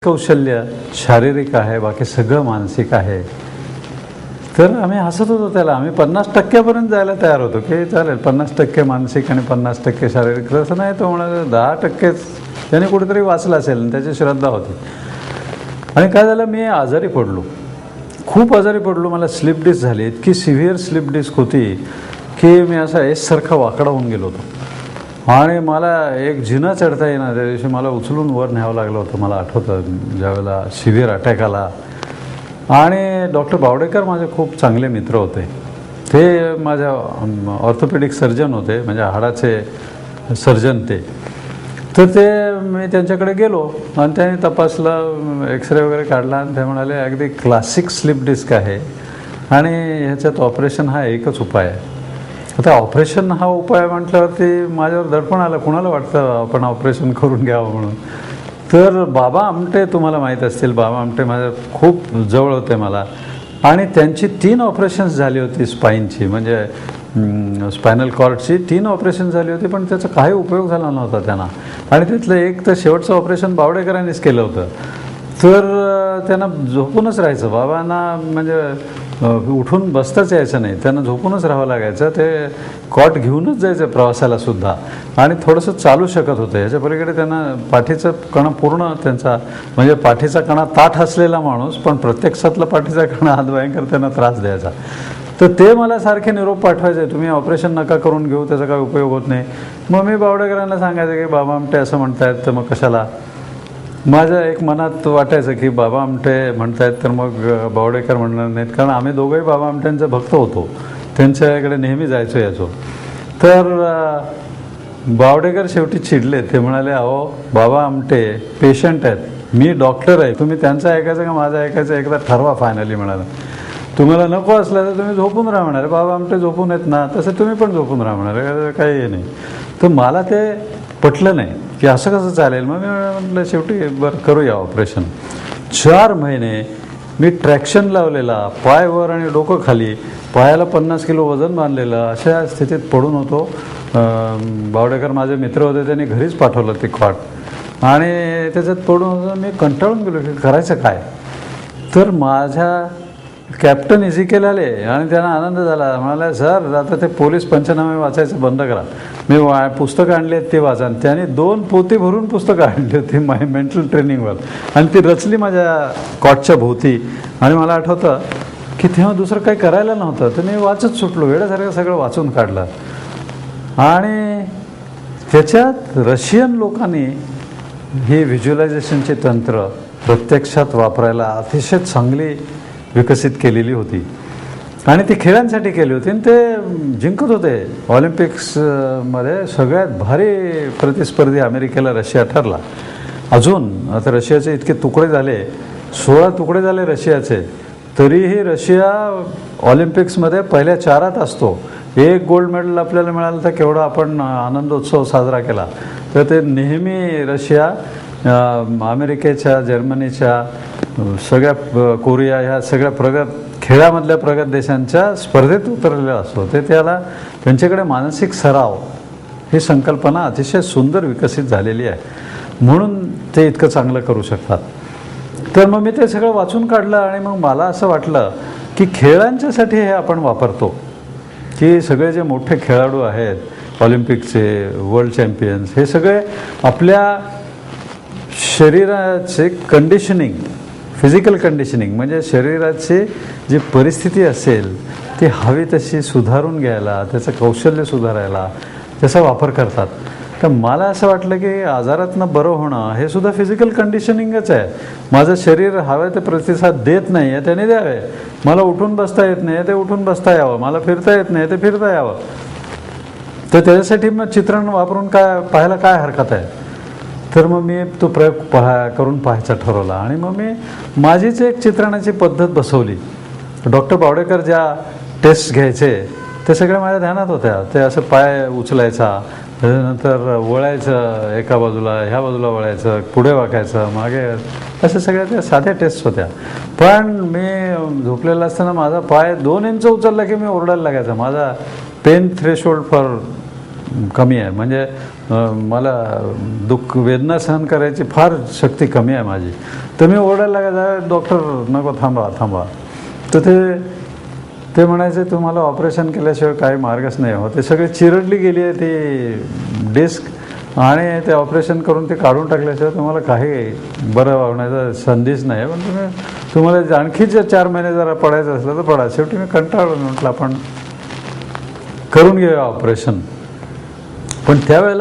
कौशल्य शारीरिक आहे, बाकी सगळं मानसिक आहे. तर आम्ही हसत होतो त्याला. आम्ही 50% जायला तयार होतो की चालेल 50% मानसिक आणि 50% शारीरिक. तसं नाही, तो म्हणाला 10%च त्याने कुठेतरी वाचलं असेल आणि त्याची श्रद्धा होती. आणि काय झालं, मी आजारी पडलो, खूप आजारी पडलो. मला स्लिप डिस्क झाली, इतकी सिव्हिअर स्लिप डिस्क होती की मी असा एससारखा वाकडा होऊन गेलो होतो. आणि मला एक जिना चढता येईना. त्या दिवशी मला उचलून वर न्यावं लागलं होतं. मला आठवतं ज्यावेळेला सिव्हिअर अटॅक आला. आणि डॉक्टर बावडेकर माझे खूप चांगले मित्र होते. ते माझ्या ऑर्थोपेडिक सर्जन होते, म्हणजे हाडाचे सर्जन ते. तर ते मी त्यांच्याकडे गेलो आणि त्यांनी तपासलं, एक्सरे वगैरे काढला आणि ते म्हणाले अगदी क्लासिक स्लिप डिस्क आहे आणि ह्याच्यात ऑपरेशन हा एकच उपाय आहे. आता ऑपरेशन हा उपाय म्हटल्यावरती माझ्यावर दडपण आलं. कुणाला वाटतं आपण ऑपरेशन करून घ्यावं म्हणून. तर बाबा आमटे तुम्हाला माहीत असतील, बाबा आमटे माझ्या खूप जवळ होते मला. आणि त्यांची 3 ऑपरेशन्स झाली होती स्पाईनची, म्हणजे स्पायनल कॉर्डची 3 ऑपरेशन झाली होती, पण त्याचा काही उपयोग झाला नव्हता त्यांना. आणि त्यातलं एक तर शेवटचं ऑपरेशन बावडेकरांनीच केलं होतं. तर त्यांना झोपूनच राहायचं. बाबांना म्हणजे उठून बसताच यायचं नाही, त्यांना झोपूनच राहावं लागायचं. ते कॉट घेऊनच जायचं प्रवासाला सुद्धा. आणि थोडंसं चालू शकत होतं. ह्याच्या पलीकडे त्यांना पाठीचा कणा पूर्ण त्यांचा, म्हणजे पाठीचा कणा ताठ असलेला माणूस, पण प्रत्यक्षातला पाठीचा कणा हात भयंकर त्यांना त्रास द्यायचा. तर ते मला सारखे निरोप पाठवायचे, तुम्ही ऑपरेशन नका करून घेऊ, त्याचा काही उपयोग होत नाही. मग मी बावडेकरांना सांगायचं की बाबा आमटे असं म्हणतायत, तर मग कशाला. माझ्या एक मनात वाटायचं की बाबा आमटे म्हणतायत तर मग बावडेकर म्हणणार नाहीत, कारण आम्ही दोघंही बाबा आमट्यांचे भक्त होतो, त्यांच्याकडे नेहमी जायचो यायचो. तर बावडेकर शेवटी चिडले. ते म्हणाले अहो बाबा आमटे पेशंट आहेत, मी डॉक्टर आहे, तुम्ही त्यांचं ऐकायचं का माझं ऐकायचं, एकदा ठरवा फायनली. म्हणाला तुम्हाला नको असलं तर तुम्ही झोपून राहा म्हणाले. बाबा आमटे झोपून येत ना, तसं तुम्ही पण झोपून राहा म्हणाले, काही हे नाही. तर मला ते पटलं नाही की असं कसं चालेल. मग मी म्हटलं शेवटी बरं करूया ऑपरेशन. 4 महिने मी ट्रॅक्शन लावलेला, पाय वर आणि डोकं खाली, पायाला 50 किलो वजन बांधलेलं, अशा स्थितीत पडून होतो. बावडेकर माझे मित्र होते, त्यांनी घरीच पाठवलं ते कॉट. आणि त्याच्यात पडून होतं. मी कंटाळून गेलो की करायचं काय. तर माझ्या कॅप्टन इझिकेल आले आणि त्यांना आनंद झाला. म्हणाले सर आता ते पोलीस पंचनामे वाचायचं बंद करा, मी पुस्तकं आणली आहेत ते वाचा. आणि त्याने 2 पोती भरून पुस्तकं आणली होती माय मेंटल ट्रेनिंगवर, आणि ती रचली माझ्या कॉटच्या भोवती. आणि मला आठवतं की तेव्हा दुसरं काही करायला नव्हतं, तर मी वाचत सुटलो, वेळासारखं सगळं वाचून काढलं. आणि त्याच्यात रशियन लोकांनी ही व्हिज्युअलायझेशनची तंत्र प्रत्यक्षात वापरायला अतिशय चांगली विकसित केलेली होती. आणि ती खेळांसाठी केली होती आणि ते जिंकत होते. ऑलिम्पिक्समध्ये सगळ्यात भारी प्रतिस्पर्धी अमेरिकेला रशिया ठरला. अजून आता रशियाचे इतके तुकडे झाले, 16 तुकडे झाले रशियाचे, तरीही रशिया ऑलिम्पिक्समध्ये पहिल्या 4त असतो. 1 गोल्ड मेडल आपल्याला मिळालं तर केवढा आपण आनंदोत्सव साजरा केला. तर ते नेहमी रशिया अमेरिकेच्या, जर्मनीच्या, सगळ्या कोरिया, ह्या सगळ्या प्रगत खेळामधल्या प्रगत देशांच्या स्पर्धेत उतरलेला असतो. ते त्याला त्यांच्याकडे मानसिक सराव ही संकल्पना अतिशय सुंदर विकसित झालेली आहे, म्हणून ते इतकं चांगलं करू शकतात. तर मग मी ते सगळं वाचून काढलं. आणि मग मला असं वाटलं की खेळांच्यासाठी हे आपण वापरतो, की सगळे जे मोठे खेळाडू आहेत ऑलिम्पिकचे, वर्ल्ड चॅम्पियन्स, हे सगळे आपल्या शरीराचे कंडिशनिंग, फिजिकल कंडिशनिंग, म्हणजे शरीराची जी परिस्थिती असेल ती हवी तशी सुधारून घ्यायला, त्याचं कौशल्य सुधारायला त्याचा वापर करतात. तर मला असं वाटलं की आजारातनं बरं होणं हे सुद्धा फिजिकल कंडिशनिंगच आहे. माझं शरीर हवे ते प्रतिसाद देत नाही आहे, त्याने द्यावे. मला उठून बसता येत नाही, ते उठून बसता यावं. मला फिरता येत नाही, ते फिरता यावं. तर त्याच्यासाठी मग चित्रण वापरून काय पाहायला काय हरकत आहे. तर मग मी तो प्रयोग करून पाहायचा ठरवला. आणि मग मी माझीच एक चित्रणाची पद्धत बसवली. डॉक्टर बावडेकर ज्या टेस्ट घ्यायचे ते सगळ्या माझ्या ध्यानात होत्या. ते असं पाय उचलायचा, त्याच्यानंतर वळायचं एका बाजूला, ह्या बाजूला वळायचं, पुढे वाकायचं, मागे, अशा सगळ्या त्या साध्या टेस्ट होत्या. पण मी झोपलेला असताना माझा पाय 2 इंच उचलला की मी ओरडायला लागायचा. माझा पेन थ्रेशोल्ड फॉर कमी आहे. म्हणजे मला दुःख वेदना सहन करायची फार शक्ती कमी आहे माझी. तर मी ओरडायला लागायचा, डॉक्टर नको, थांबा थांबा. तर ते म्हणायचे तुम्हाला ऑपरेशन केल्याशिवाय काही मार्गच नाही हो. ते सगळे चिरडली गेली आहे ती डिस्क, आणि ते ऑपरेशन करून ते काढून टाकल्याशिवाय तुम्हाला काही बरं होण्याचा संधीच नाही. पण तुम्हाला आणखी जर 4 महिने जरा पडायचं असलं तर पडा. शेवटी मी कंटाळून म्हटलं आपण करून घेऊया ऑपरेशन. पण त्यावेळेला